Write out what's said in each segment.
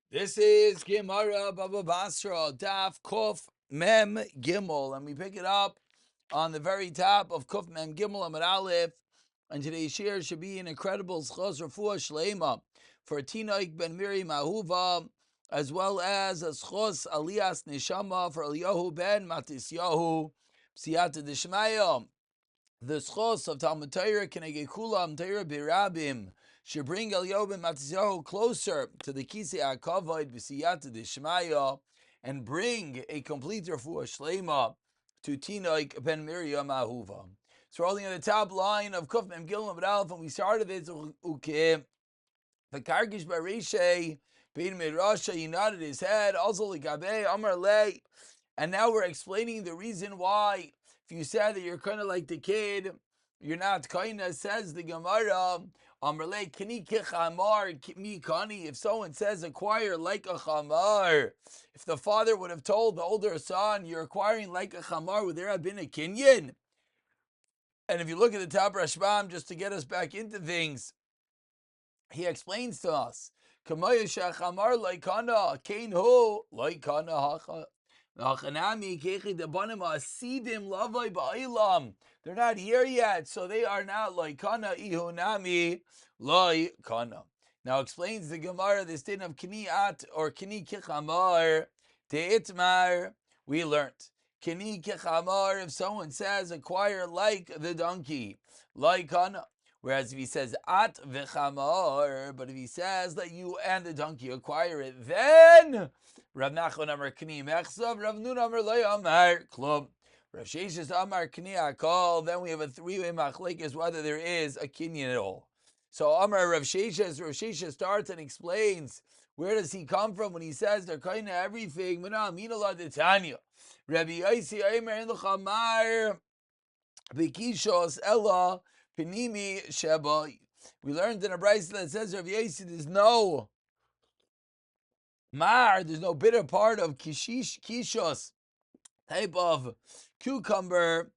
This is Gemara Baba Basra, Daf Kuf Mem Gimel, and we pick it up on the very top of Kuf Mem Gimel Amud Aleph. And today's share should be an incredible schos refuah shleima for Tinoik ben Miriam Ahuva, as well as a schos aliyas neshama for Eliyahu ben Matithiyahu Psiyata Dishmaya. The schos of Talmud Torah Kenegei Kulam Torah Birabim should bring Eliyahu ben Matithiyahu closer to the Kisei HaKavod B'Siyata D'Shmaya and bring a complete refuah shleima to Tinoik ben Miriam Ahuva. So we're holding at the top line of Kuf Mem Gimel Amud Aleph, and we started it. Okay, the Kargish Barishe Bein Mirasha, he nodded his head. Also Gabe Amar Le, and now we're explaining the reason why. If you said that you're kind of like the kid, you're not kind of, says the Gemara. Amrle kini kichamar mi kani. If someone says acquire like a chamar, if the father would have told the older son, you're acquiring like a chamar, would there have been a kinyan? And if you look at the top Rashbam, just to get us back into things, he explains to us, Kamaya shachamar laikana kain ho laikana hacha. They're not here yet, so they are not like kana ihunami loy kana. Now explains the Gemara this din of kini at or kini kichamar teitmar. We learned kini kichamar, if someone says acquire like the donkey, like kana. Whereas if he says at v'chamar, but if he says that you and the donkey acquire it, then Rav Nachman Amar Kni Mechsav, Rav Nun Amar Lay Amar Klum. Rav Sheshes Amar Kni Akal. Then we have a three-way machlekes whether there is a kinyan at all. So Amar Rav Sheshes starts and explains where does he come from when he says they're kind of everything. Mina Amina Detanya. Rabbi Yaisi Aimer in the Chamar Bikishos Ella Pinimi Sheba. We learned in a brayso that says Rabbi Yaisi there's no mar, there's no bitter part of kishos, type of cucumber.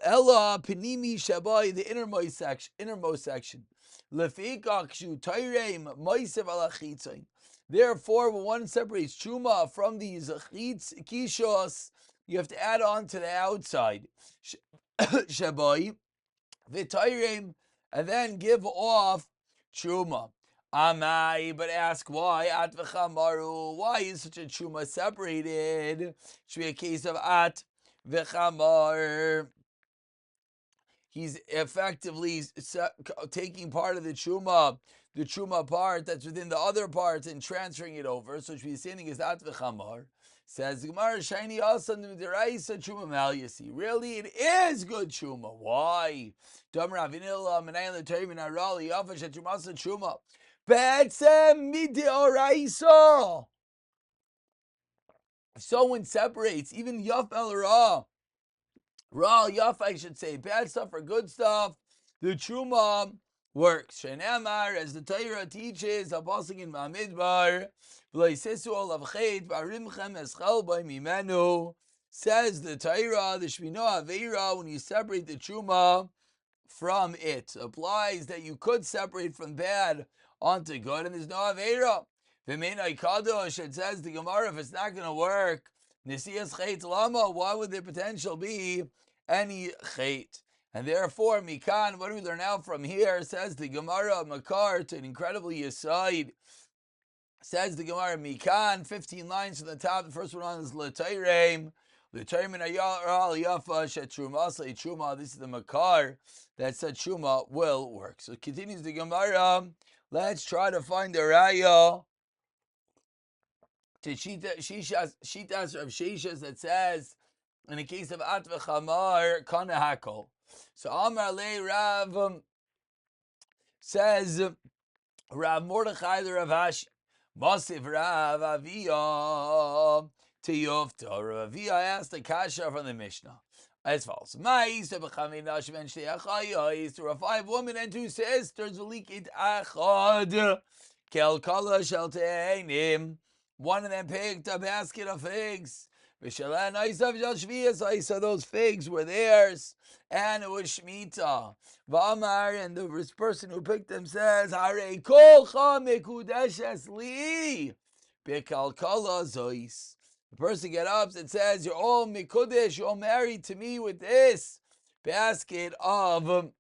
Ella pinimi shabai, the innermost section. Lefikach shu tayreim moisev alachitzain. Therefore, when one separates truma from these kishos, you have to add on to the outside shabai v'tayreim, and then give off truma. Amai, but ask why at v'chamaru? Why is such a truma separated? Should be a case of at v'chamar. He's effectively taking part of the truma part that's within the other parts and transferring it over. So should be saying is at v'chamar. Says Gemara shiny asan deraisa truma malyasi. Really, it is good truma. Why? Dam ravinila menayin l'tayim minarali yafash et trumasa truma. Be'etzem mideoraisa. If someone separates even yaf el ra yaf, I should say, bad stuff or good stuff, the truma works. Shenamar, as the Torah teaches, apostle in Bamidbar, v'leisisu olav chet b'arimchem eschal by mimenu. Says the Torah, the shmino aveira, when you separate the truma from it, applies that you could separate from bad onto good, and there's no aveira. V'meinai kadosh, it says the Gemara, if it's not going to work, nesias chet lama, why would there potential be any chet? And therefore, mikan, what do we learn out from here? Says the Gemara, makar, to an incredibly aside. Says the Gemara, mikan, 15 lines from the top. The first one on is l'tayreim. L'tayreim yafa shetruma say truma. This is the makar that said truma will work. So continues the Gemara. Let's try to find the raya to shitas of sheshas that says in the case of at v'chamar kana hakol. So Amar Le Rav says Rav Mordechai the Rav Hashi Masiv Rav Aviyah Tiyofta. Rav Aviyah asked the kasha from the Mishnah as follows: Ma'is b'chamin nashim and shtei achayos. There are 5 women and 2 sisters. V'likit achad kel kala shel te'enim. One of them picked a basket of figs. So those figs were theirs, and it was Shemitah. V'amar, and the person who picked them says, Harei kolcha mekudeshes li b'kalkala zois. The person gets up and says, you're all mikudesh, you're all married to me with this basket of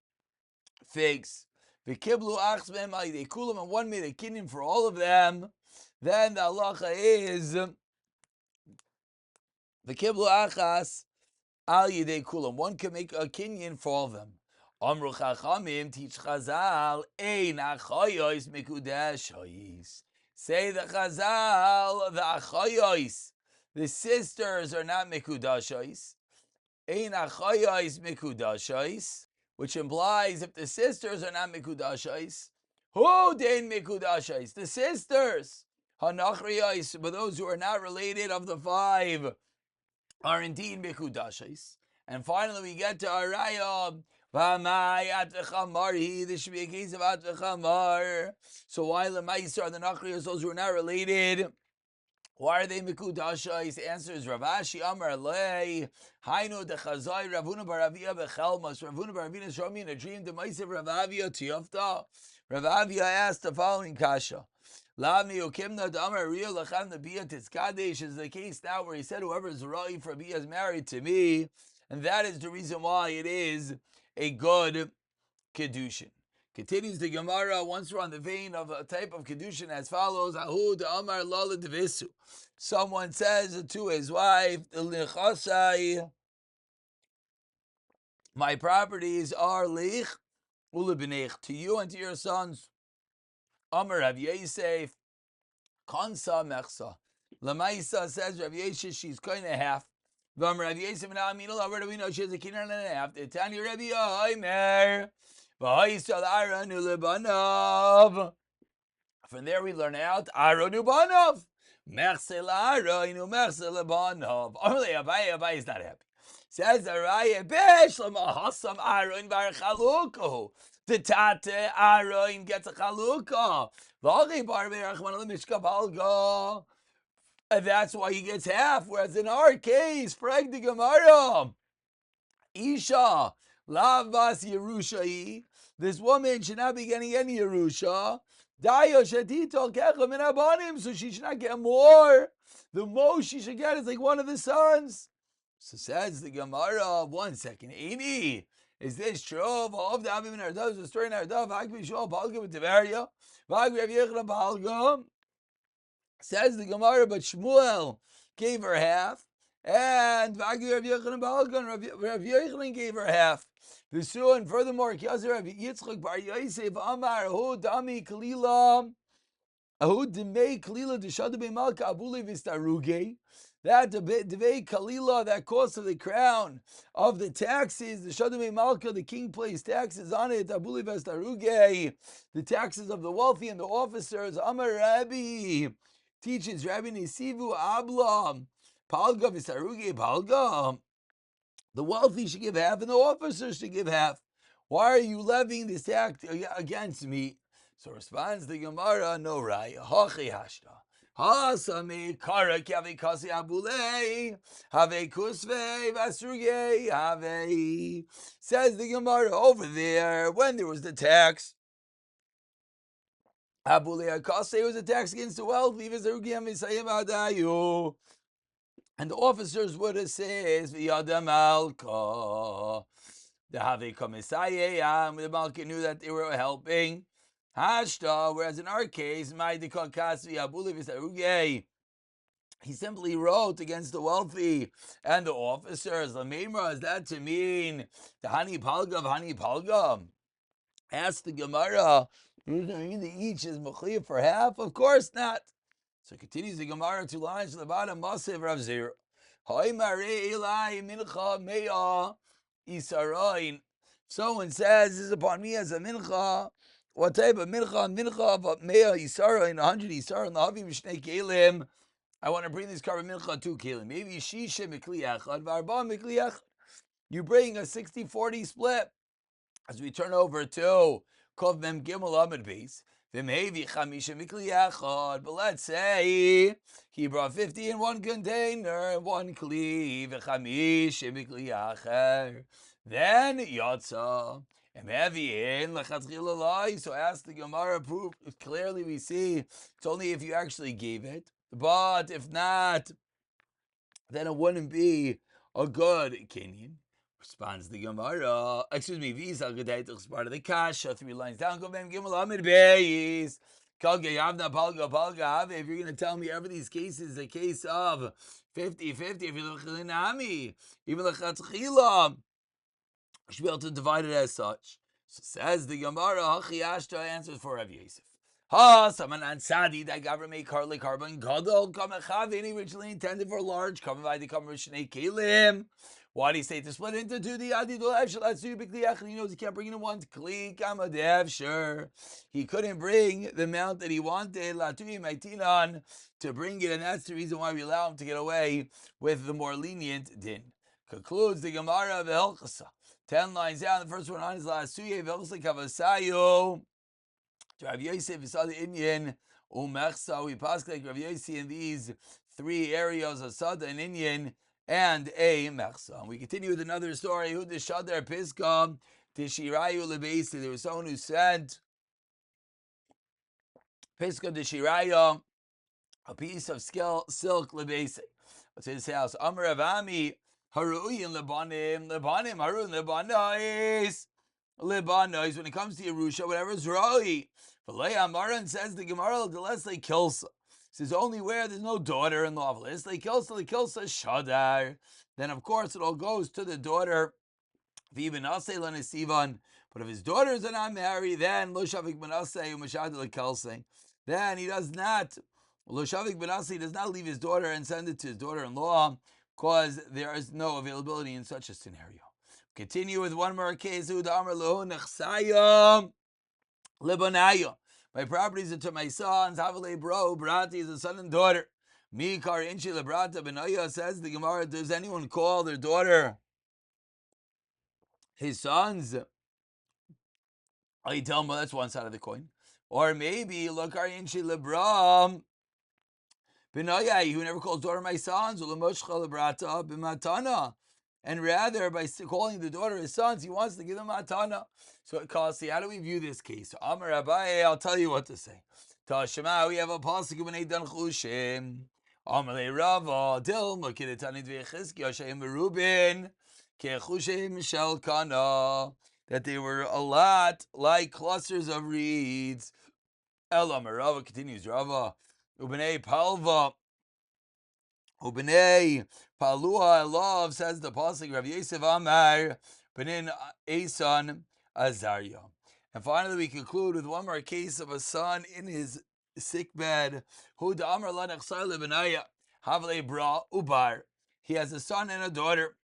figs. V'kiblu achzmem ayidei kulam, and one made a kinyan for all of them. Then the halacha is v'kiblu achas al yidei kulam. One can make a kinyan for all of them. Amru chachamim, teach Chazal, ein achayois mekudeshois. Say the Chazal, the achayois, the sisters are not mekudeshois. Ein achayois mekudeshois, which implies if the sisters are not mekudeshois, who dein mekudeshois? The sisters. Hanachriyos, but those who are not related of the five are indeed mekudeshois. And finally, we get to Arayah. This should be a case of Atvechamar. So why Lemaisa are the Nachriyos, those who are not related? Why are they Mikudashais? The answer is Ravashi Amar Lei. Hainu de Chazai Ravuna Baravia Bechelmas. Ravuna Baravina showed me in a dream the Maisa of Ravavia Tiyofta. Ravavia asked the following kasha. Lavni Ukimna Damar Rio Lacham Nabia Tiskadesh is the case now where he said whoever is Rai for Bia is married to me, and that is the reason why it is a good Kedushin. Continues the Gemara, once we're on the vein of a type of Kedushin as follows, Ahu de Amar Lala Devisu. Someone says to his wife, my properties are lich ulibnech, to you and to your sons. Amar Rav Yosef, Kansa Mechsa. Lamaisa says Rav Yosef, she's kind of half. V'amar Rav Yosef, now where do we know she has a kinyan and a half? The Tanya Rabbi Yomer. From there we learn out Aaron Ubanov. Mersel Aaron, Mersel Ubanov. Only Abai is not happy. Says Araya Beshlam Hasam Aaron Bar Chaluko. The Tate Aaron gets a Chaluka. Vagi Bar Berachman Mishka Balga. And that's why he gets half. Whereas in our case, Frag the Gemara, Isha Lavas Yerushai. This woman should not be getting any Yerusha. So she should not get more. The most she should get is like one of the sons. So says the Gemara, 1 second. Amy, is this true? Of the Abim in our Dove, the story in our Dove, Agbi Shol Balga with Tiberia, Vagbi Rav Yechon Balga. Says the Gemara, but Shmuel gave her half. And Vagbi Rav Yechon Balga and Rav Yechon gave her half. And furthermore, Yitzchak Bar Yosef Amar Hu Dami Kalila Ahu Demei Kalila Deshadabe Malka Abuli Vistaruge. That Devei Kalila, that cost of the crown of the taxes, the Shadabe Malka, the king pays taxes on it. Abuli Vistaruge, the taxes of the wealthy and the officers. Amar Rabbi teaches Rabbi Nisivu Abla Palga Vistaruge Palga. The wealthy should give half and the officers should give half. Why are you levying this act against me? So responds the Gemara, no raya. Hachi hashta. Hasami kara kavi kasi abulei. Have kusvei vasruge have. Says the Gemara over there, when there was the tax, abulei kasi was a tax against the wealthy. Vasruge misayim adayu. And the officers would have said, "V'yada malka." The Have Komisaye, the Malka knew that they were helping. Hashta, whereas in our case, he simply wrote against the wealthy and the officers. Lamemra, is that to mean the Hani Palga of Hani Palga? Ask the Gemara, each is Mechliya for half? Of course not. So continues the Gemara 2 lines to the bottom, Masev Rav Zera. Someone says, this is upon me as a mincha. What type of mincha? Mincha of mea isara in 100 isara in the havi mishnei kelim. I want to bring this carbon mincha 2 kelim. Maybe shisha mikli echad varba mikli echad. You bring a 60-40 split. As we turn over to Kov Mem Gimel Amid Beis, But let's say he brought 50 in one container, one kli, then yotza. So ask the Gemara, proof clearly we see it's only if you actually gave it. But if not, then it wouldn't be a good kinyan. Responds the Gemara. Excuse me, Visa Gedaitach is part of the Kasha. 3 lines down. Go Mem Gimel Amid Beis. Kalga Yavna Palga Palga Ave. If you're going to tell me every these cases a case of 50-50, if you look at the Nami, even the Chatzchila, you should be able to divide it as such. So says the Gemara, Hachi Ashta answers for Rav Yosef. Ha, someone ansadi that government karli carbon gadol kamechavin originally intended for large kamavai the kamarishne kelim. Why do you say to split into two? The adidol efshalatsu bikliach. He knows he can't bring in one kli kamadev. Sure, he couldn't bring the amount that he wanted latui maitinan to bring it, and that's the reason why we allow him to get away with the more lenient din. Concludes the Gemara of Hilchasa. 10 lines down. The first one on is lasuye v'ilchasa kavasayu. Rav Yosef is the Indian umechsa. We pass like Rav Yosef in these 3 areas of sada, an Indian, and a mechsa. We continue with another story. Who the shadar piska tishirayu lebeisi. There was someone who sent piska tishiraya, a piece of silk lebeisi. What's his house? Amar Avami haruyin lebanim harun lebanais. Lebanos, when it comes to Yerusha, whatever is Roi. Amaran says the Gemara, Leslie Kilsa. Says only where there's no daughter in law. Leslie Kilsa Shadar. Then, of course, it all goes to the daughter. But if his daughters are not married, then Lo Shavik Benasei Umashad Kelsa. Then he does not. Lo Shavik Benasei does not leave his daughter and send it to his daughter-in-law because there is no availability in such a scenario. Continue with one more case. My properties are to my sons. Havale bro, Brati is a son and daughter. Mikar inchi lebrata benaya says the Gemara. Does anyone call their daughter his sons? I tell them, well, that's one side of the coin. Or maybe lokar inchi lebram benaya, who never calls daughter my sons. Ulamoshcha lebrata b'matana. And rather, by calling the daughter his sons, he wants to give them matana. So, Kasi, how do we view this case? Amar Abaye, I'll tell you what to say. Tashema, we have a pasuk when dan chushim. Amar Rava, Dilma kidetanid v'chizkiya sheim berubin kechushim shel kana, that they were a lot like clusters of reeds. Elam Rava continues, Rava Ubnei Palva. Ubnei Palua love, says the pasuk Rav Yosef Amar Benin Esan Azariah. And finally, we conclude with one more case of a son in his sick bed. Who the Amar Lanachsai Lebenaya Havle Bra Ubar. He has a son and a daughter.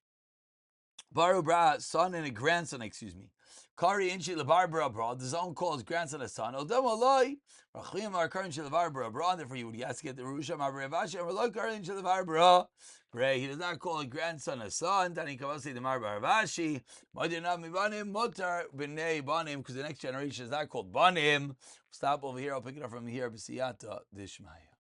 Bar Ubra, son and a grandson. Excuse me. Kari Inchi Lebar Bra Bra. The zone calls grandson a son. Odam Alai. Rachlim are Kari Inchi Lebar Bra Bra. And therefore, you would yes get the Rusha Mabravashi and Relok Kari Inchi Lebar Bra. He does not call a grandson a son. Tani Kavasi the Marbaravashi. Madinam Mibanim Mutar B'nei Banim, because the next generation is not called Banim. Stop over here. I'll pick it up from here. B'siyata Dishmaya.